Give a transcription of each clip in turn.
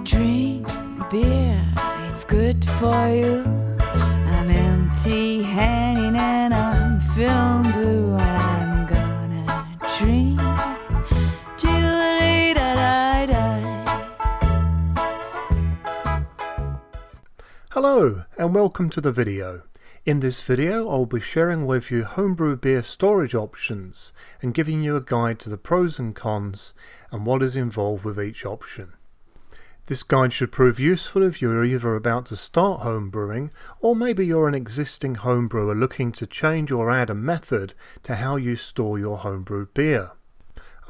Drink beer, it's good for you. I'm empty-handed and I'm feeling blue, and I'm gonna drink till the day that I die. Hello and welcome to the video. In this video I'll be sharing with you homebrew beer storage options and giving you a guide to the pros and cons and what is involved with each option. This guide should prove useful if you're either about to start homebrewing, or maybe you're an existing homebrewer looking to change or add a method to how you store your homebrewed beer.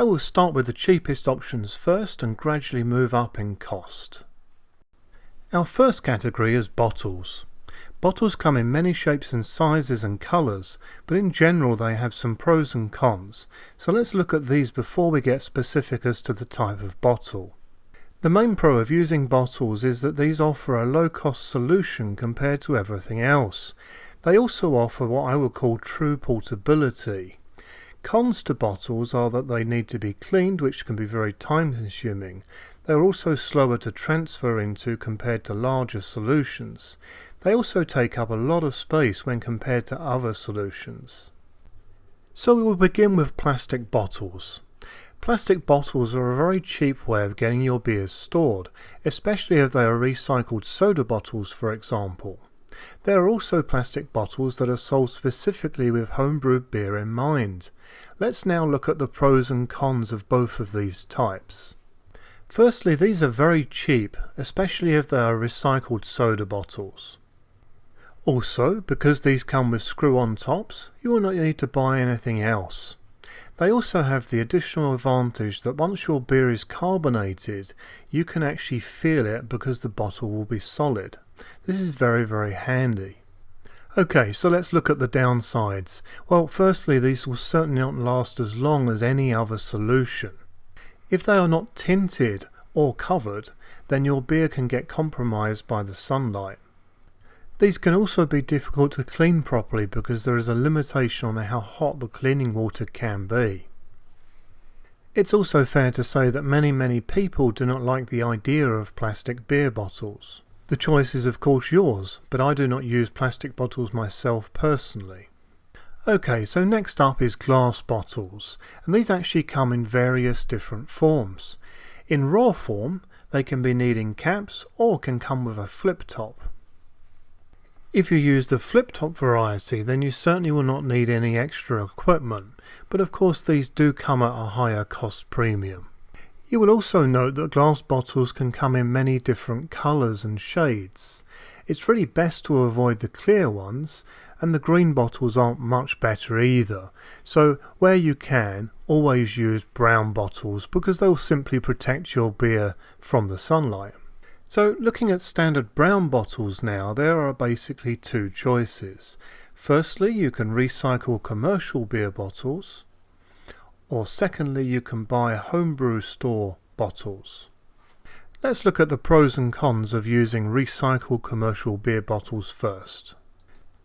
I will start with the cheapest options first and gradually move up in cost. Our first category is bottles. Bottles come in many shapes and sizes and colours, but in general they have some pros and cons, so let's look at these before we get specific as to the type of bottle. The main pro of using bottles is that these offer a low-cost solution compared to everything else. They also offer what I would call true portability. Cons to bottles are that they need to be cleaned, which can be very time-consuming. They are also slower to transfer into compared to larger solutions. They also take up a lot of space when compared to other solutions. So we will begin with plastic bottles. Plastic bottles are a very cheap way of getting your beers stored, especially if they are recycled soda bottles, for example. There are also plastic bottles that are sold specifically with homebrewed beer in mind. Let's now look at the pros and cons of both of these types. Firstly, these are very cheap, especially if they are recycled soda bottles. Also, because these come with screw-on tops, you will not need to buy anything else. They also have the additional advantage that once your beer is carbonated, you can actually feel it because the bottle will be solid. This is very handy. Okay, so let's look at the downsides. Well, firstly, these will certainly not last as long as any other solution. If they are not tinted or covered, then your beer can get compromised by the sunlight. These can also be difficult to clean properly because there is a limitation on how hot the cleaning water can be. It's also fair to say that many people do not like the idea of plastic beer bottles. The choice is of course yours, but I do not use plastic bottles myself personally. Okay, so next up is glass bottles, and these actually come in various different forms. In raw form, they can be needing caps or can come with a flip top. If you use the flip-top variety, then you certainly will not need any extra equipment, but of course these do come at a higher cost premium. You will also note that glass bottles can come in many different colours and shades. It's really best to avoid the clear ones, and the green bottles aren't much better either, so where you can, always use brown bottles because they'll simply protect your beer from the sunlight. So looking at standard brown bottles now, there are basically two choices. Firstly, you can recycle commercial beer bottles, or secondly, you can buy homebrew store bottles. Let's look at the pros and cons of using recycled commercial beer bottles first.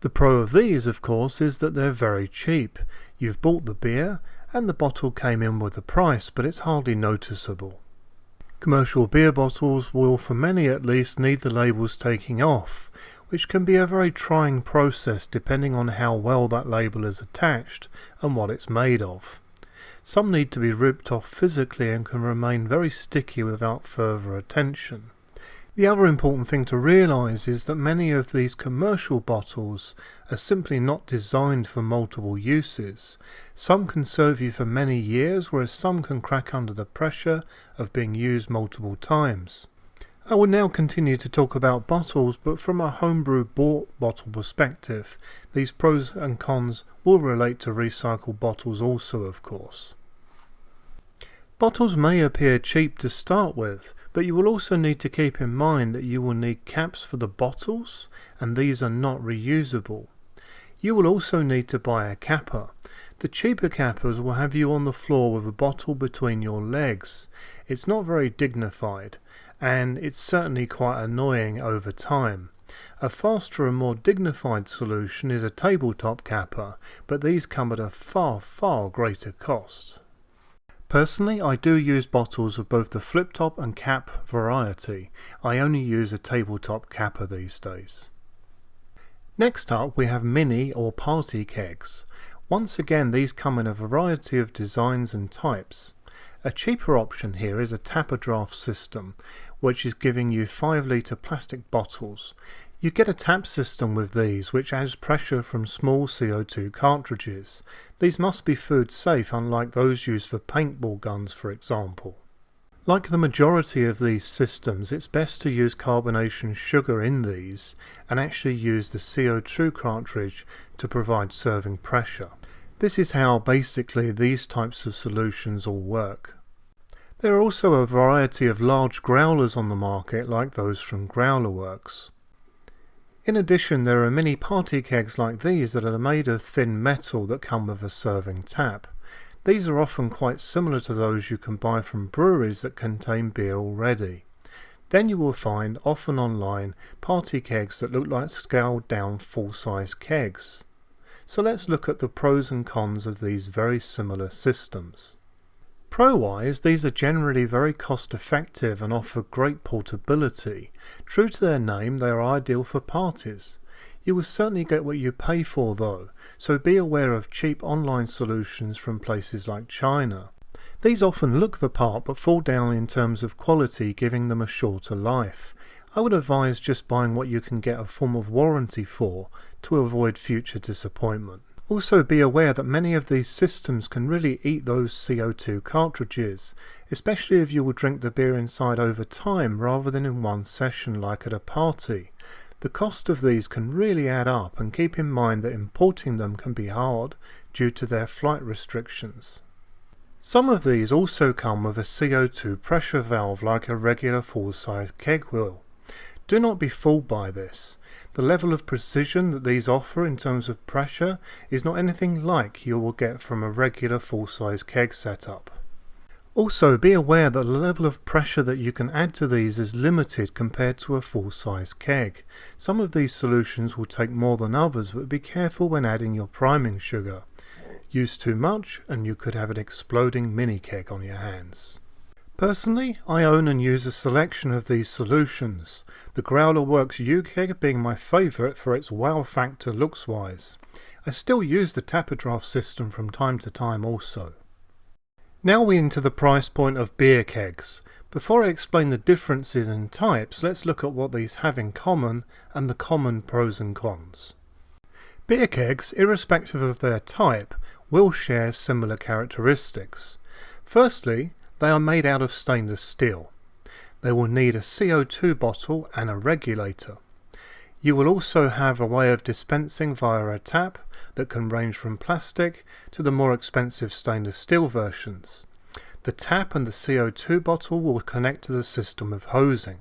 The pro of these, of course, is that they're very cheap. You've bought the beer and the bottle came in with the price, but it's hardly noticeable. Commercial beer bottles will, for many at least, need the labels taking off, which can be a very trying process depending on how well that label is attached and what it's made of. Some need to be ripped off physically and can remain very sticky without further attention. The other important thing to realise is that many of these commercial bottles are simply not designed for multiple uses. Some can serve you for many years, whereas some can crack under the pressure of being used multiple times. I will now continue to talk about bottles, but from a homebrew bought bottle perspective. These pros and cons will relate to recycled bottles also, of course. Bottles may appear cheap to start with, but you will also need to keep in mind that you will need caps for the bottles, and these are not reusable. You will also need to buy a capper. The cheaper cappers will have you on the floor with a bottle between your legs. It's not very dignified, and it's certainly quite annoying over time. A faster and more dignified solution is a tabletop capper, but these come at a far greater cost. Personally, I do use bottles of both the flip top and cap variety. I only use a tabletop capper these days. Next up we have mini or party kegs. Once again, these come in a variety of designs and types. A cheaper option here is a tapper draft system, which is giving you 5 litre plastic bottles. You get a tap system with these, which adds pressure from small CO2 cartridges. These must be food safe, unlike those used for paintball guns, for example. Like the majority of these systems, it's best to use carbonation sugar in these and actually use the CO2 cartridge to provide serving pressure. This is how basically these types of solutions all work. There are also a variety of large growlers on the market, like those from Growler Works. In addition, there are mini party kegs like these that are made of thin metal that come with a serving tap. These are often quite similar to those you can buy from breweries that contain beer already. Then you will find, often online, party kegs that look like scaled down full-size kegs. So let's look at the pros and cons of these very similar systems. Pro-wise, these are generally very cost-effective and offer great portability. True to their name, they are ideal for parties. You will certainly get what you pay for though, so be aware of cheap online solutions from places like China. These often look the part but fall down in terms of quality, giving them a shorter life. I would advise just buying what you can get a form of warranty for to avoid future disappointment. Also be aware that many of these systems can really eat those CO2 cartridges, especially if you will drink the beer inside over time rather than in one session like at a party. The cost of these can really add up, and keep in mind that importing them can be hard due to their flight restrictions. Some of these also come with a CO2 pressure valve like a regular full-size keg will. Do not be fooled by this. The level of precision that these offer in terms of pressure is not anything like you will get from a regular full-size keg setup. Also be aware that the level of pressure that you can add to these is limited compared to a full-size keg. Some of these solutions will take more than others, but be careful when adding your priming sugar. Use too much and you could have an exploding mini keg on your hands. Personally, I own and use a selection of these solutions, the Growler Works U-Keg being my favourite for its wow factor looks-wise. I still use the tapper draft system from time to time also. Now we're into the price point of beer kegs. Before I explain the differences in types, let's look at what these have in common and the common pros and cons. Beer kegs, irrespective of their type, will share similar characteristics. Firstly, they are made out of stainless steel. They will need a CO2 bottle and a regulator. You will also have a way of dispensing via a tap that can range from plastic to the more expensive stainless steel versions. The tap and the CO2 bottle will connect to the system of hosing.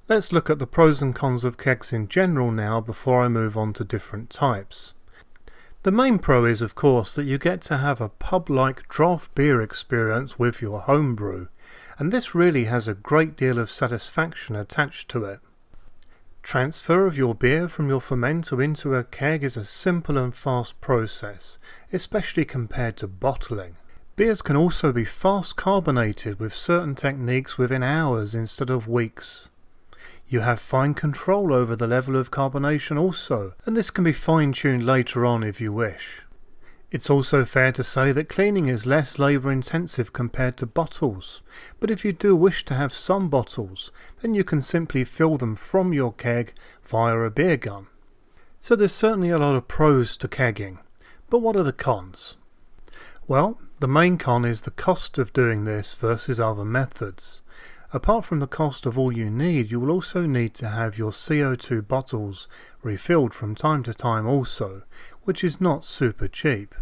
Let's look at the pros and cons of kegs in general now before I move on to different types. The main pro is, of course, that you get to have a pub-like draft beer experience with your homebrew, and this really has a great deal of satisfaction attached to it. Transfer of your beer from your fermenter into a keg is a simple and fast process, especially compared to bottling. Beers can also be fast carbonated with certain techniques within hours instead of weeks. You have fine control over the level of carbonation also, and this can be fine-tuned later on if you wish. It's also fair to say that cleaning is less labour intensive compared to bottles, but if you do wish to have some bottles, then you can simply fill them from your keg via a beer gun. So there's certainly a lot of pros to kegging, but what are the cons? Well, the main con is the cost of doing this versus other methods. Apart from the cost of all you need, you will also need to have your CO2 bottles refilled from time to time also, which is not super cheap.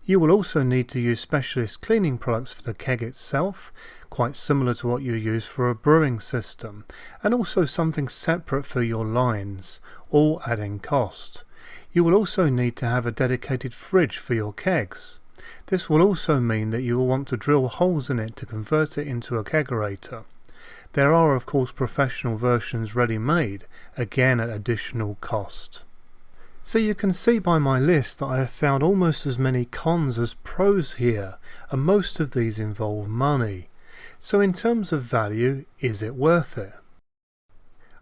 You will also need to use specialist cleaning products for the keg itself, quite similar to what you use for a brewing system, and also something separate for your lines, all adding cost. You will also need to have a dedicated fridge for your kegs. This will also mean that you will want to drill holes in it to convert it into a kegerator. There are of course professional versions ready-made, again at additional cost. So you can see by my list that I have found almost as many cons as pros here, and most of these involve money. So in terms of value, is it worth it?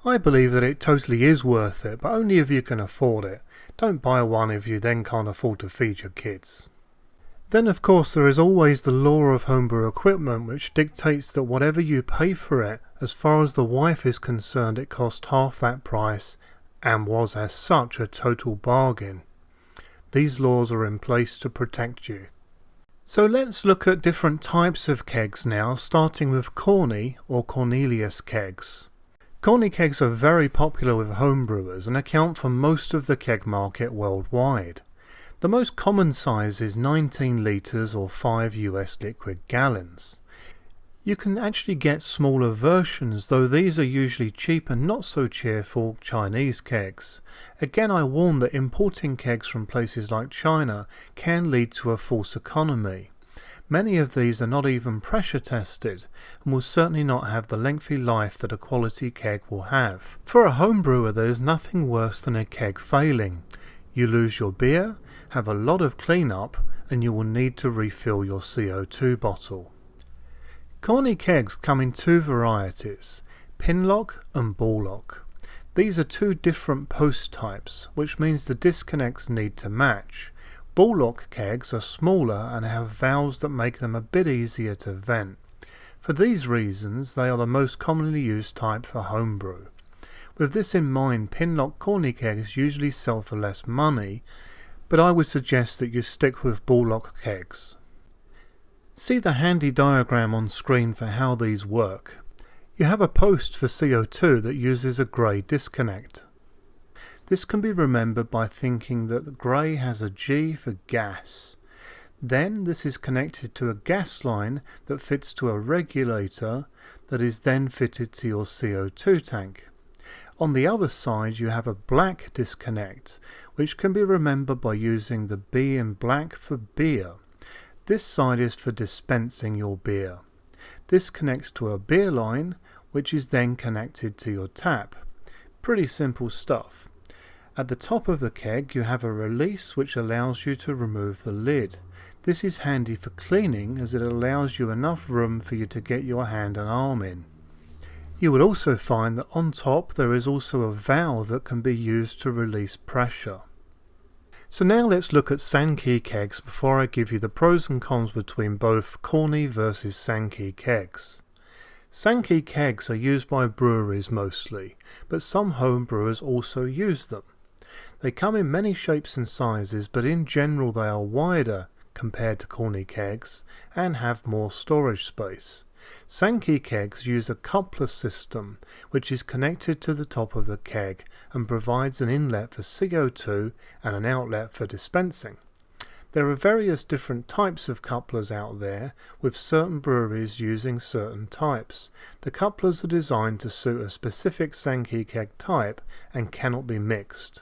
I believe that it totally is worth it, but only if you can afford it. Don't buy one if you then can't afford to feed your kids. Then of course there is always the law of homebrew equipment, which dictates that whatever you pay for it, as far as the wife is concerned, it cost half that price and was as such a total bargain. These laws are in place to protect you. So let's look at different types of kegs now, starting with Corny or Cornelius kegs. Corny kegs are very popular with homebrewers and account for most of the keg market worldwide. The most common size is 19 litres or 5 US liquid gallons. You can actually get smaller versions, though these are usually cheap and not so cheerful Chinese kegs. Again, I warn that importing kegs from places like China can lead to a false economy. Many of these are not even pressure tested and will certainly not have the lengthy life that a quality keg will have. For a home brewer, there is nothing worse than a keg failing. You lose your beer, have a lot of cleanup, and you will need to refill your CO2 bottle. Corny kegs come in two varieties, pinlock and ball lock. These are two different post types, which means the disconnects need to match. Ball lock kegs are smaller and have valves that make them a bit easier to vent. For these reasons, they are the most commonly used type for homebrew. With this in mind, pinlock Corny kegs usually sell for less money, but I would suggest that you stick with ball lock kegs. See the handy diagram on screen for how these work. You have a post for CO2 that uses a grey disconnect. This can be remembered by thinking that the grey has a G for gas. Then this is connected to a gas line that fits to a regulator that is then fitted to your CO2 tank. On the other side you have a black disconnect, which can be remembered by using the B in black for beer. This side is for dispensing your beer. This connects to a beer line, which is then connected to your tap. Pretty simple stuff. At the top of the keg you have a release which allows you to remove the lid. This is handy for cleaning as it allows you enough room for you to get your hand and arm in. You will also find that on top there is also a valve that can be used to release pressure. So now let's look at Sanke kegs before I give you the pros and cons between both Corny versus Sanke kegs. Sanke kegs are used by breweries mostly, but some home brewers also use them. They come in many shapes and sizes, but in general they are wider compared to Corny kegs and have more storage space. Sanke kegs use a coupler system which is connected to the top of the keg and provides an inlet for CO2 and an outlet for dispensing. There are various different types of couplers out there, with certain breweries using certain types. The couplers are designed to suit a specific Sanke keg type and cannot be mixed.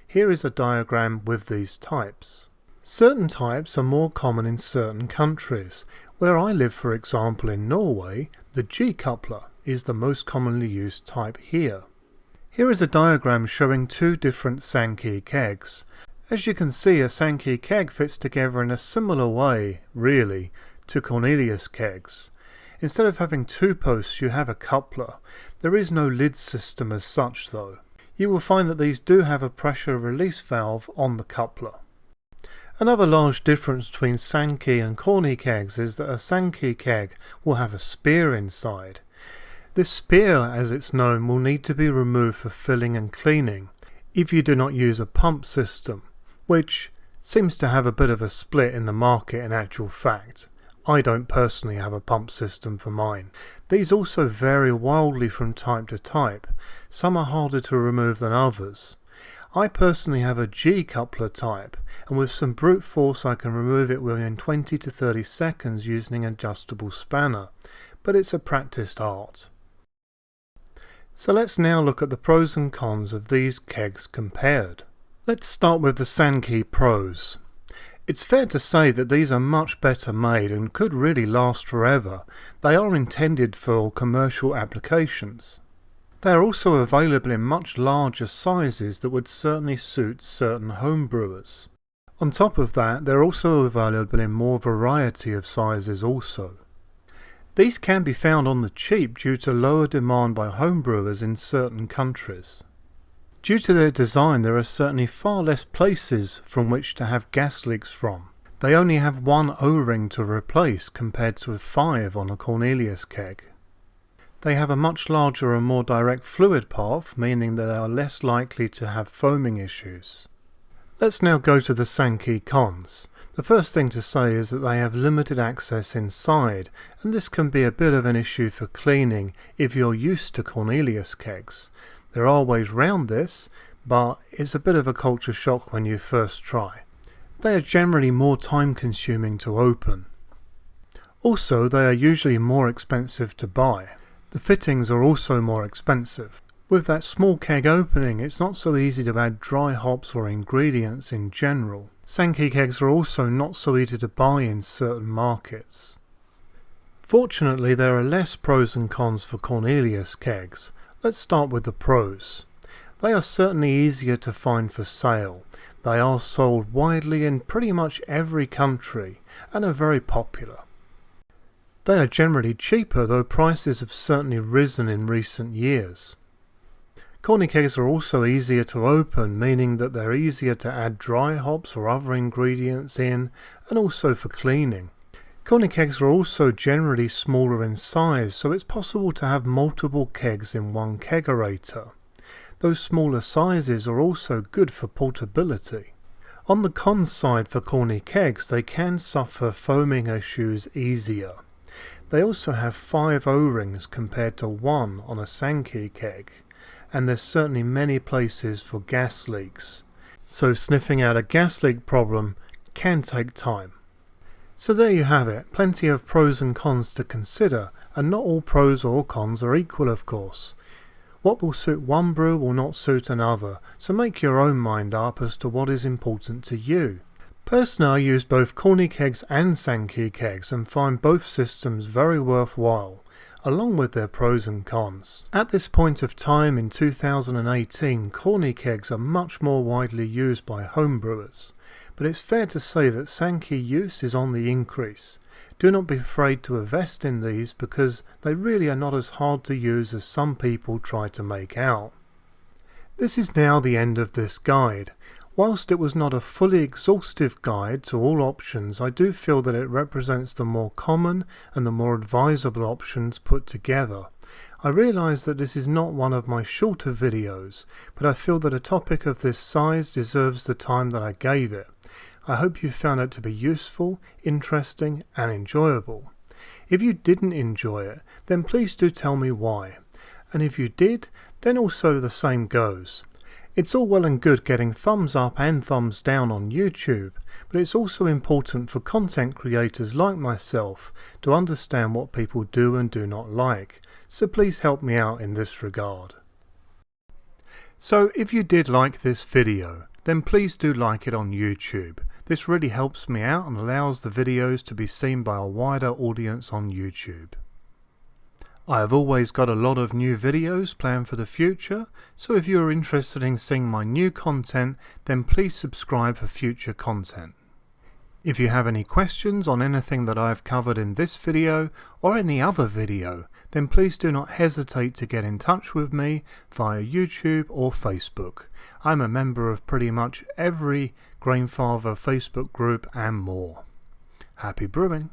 Here is a diagram with these types. Certain types are more common in certain countries. Where I live, for example in Norway, the G coupler is the most commonly used type here. Here is a diagram showing two different Sanke kegs. As you can see, a Sanke keg fits together in a similar way, really, to Cornelius kegs. Instead of having two posts you have a coupler. There is no lid system as such though. You will find that these do have a pressure release valve on the coupler. Another large difference between Sanke and Corny kegs is that a Sanke keg will have a spear inside. This spear, as it's known, will need to be removed for filling and cleaning if you do not use a pump system, which seems to have a bit of a split in the market in actual fact. I don't personally have a pump system for mine. These also vary wildly from type to type. Some are harder to remove than others. I personally have a G coupler type, and with some brute force I can remove it within 20 to 30 seconds using an adjustable spanner, but it's a practiced art. So let's now look at the pros and cons of these kegs compared. Let's start with the Sanke pros. It's fair to say that these are much better made and could really last forever. They are intended for commercial applications. They are also available in much larger sizes that would certainly suit certain homebrewers. On top of that, they're also available in more variety of sizes also. These can be found on the cheap due to lower demand by homebrewers in certain countries. Due to their design, there are certainly far less places from which to have gas leaks from. They only have one O-ring to replace compared to 5 on a Cornelius keg. They have a much larger and more direct fluid path, meaning that they are less likely to have foaming issues. Let's now go to the Sanke cons. The first thing to say is that they have limited access inside, and this can be a bit of an issue for cleaning if you're used to Cornelius kegs. There are ways round this, but it's a bit of a culture shock when you first try. They are generally more time consuming to open. Also, they are usually more expensive to buy. The fittings are also more expensive. With that small keg opening, it's not so easy to add dry hops or ingredients in general. Sanke kegs are also not so easy to buy in certain markets. Fortunately, there are less pros and cons for Cornelius kegs. Let's start with the pros. They are certainly easier to find for sale. They are sold widely in pretty much every country and are very popular. They are generally cheaper, though prices have certainly risen in recent years. Corny kegs are also easier to open, meaning that they're easier to add dry hops or other ingredients in, and also for cleaning. Corny kegs are also generally smaller in size, so it's possible to have multiple kegs in one kegerator. Those smaller sizes are also good for portability. On the cons side for Corny kegs, they can suffer foaming issues easier. They also have 5 O-rings compared to 1 on a Sanke keg, and there's certainly many places for gas leaks, so sniffing out a gas leak problem can take time. So there you have it, plenty of pros and cons to consider, and not all pros or cons are equal, of course. What will suit one brew will not suit another, so make your own mind up as to what is important to you. Personally, I use both Corny kegs and Sanke kegs and find both systems very worthwhile, along with their pros and cons. At this point of time in 2018, Corny kegs are much more widely used by homebrewers, but it's fair to say that Sanke use is on the increase. Do not be afraid to invest in these because they really are not as hard to use as some people try to make out. This is now the end of this guide. Whilst it was not a fully exhaustive guide to all options, I do feel that it represents the more common and the more advisable options put together. I realise that this is not one of my shorter videos, but I feel that a topic of this size deserves the time that I gave it. I hope you found it to be useful, interesting and enjoyable. If you didn't enjoy it, then please do tell me why. And if you did, then also the same goes. It's all well and good getting thumbs up and thumbs down on YouTube, but it's also important for content creators like myself to understand what people do and do not like, so please help me out in this regard. So if you did like this video, then please do like it on YouTube. This really helps me out and allows the videos to be seen by a wider audience on YouTube. I have always got a lot of new videos planned for the future, so if you are interested in seeing my new content, then please subscribe for future content. If you have any questions on anything that I have covered in this video or any other video, then please do not hesitate to get in touch with me via YouTube or Facebook. I'm a member of pretty much every Grainfather Facebook group and more. Happy brewing!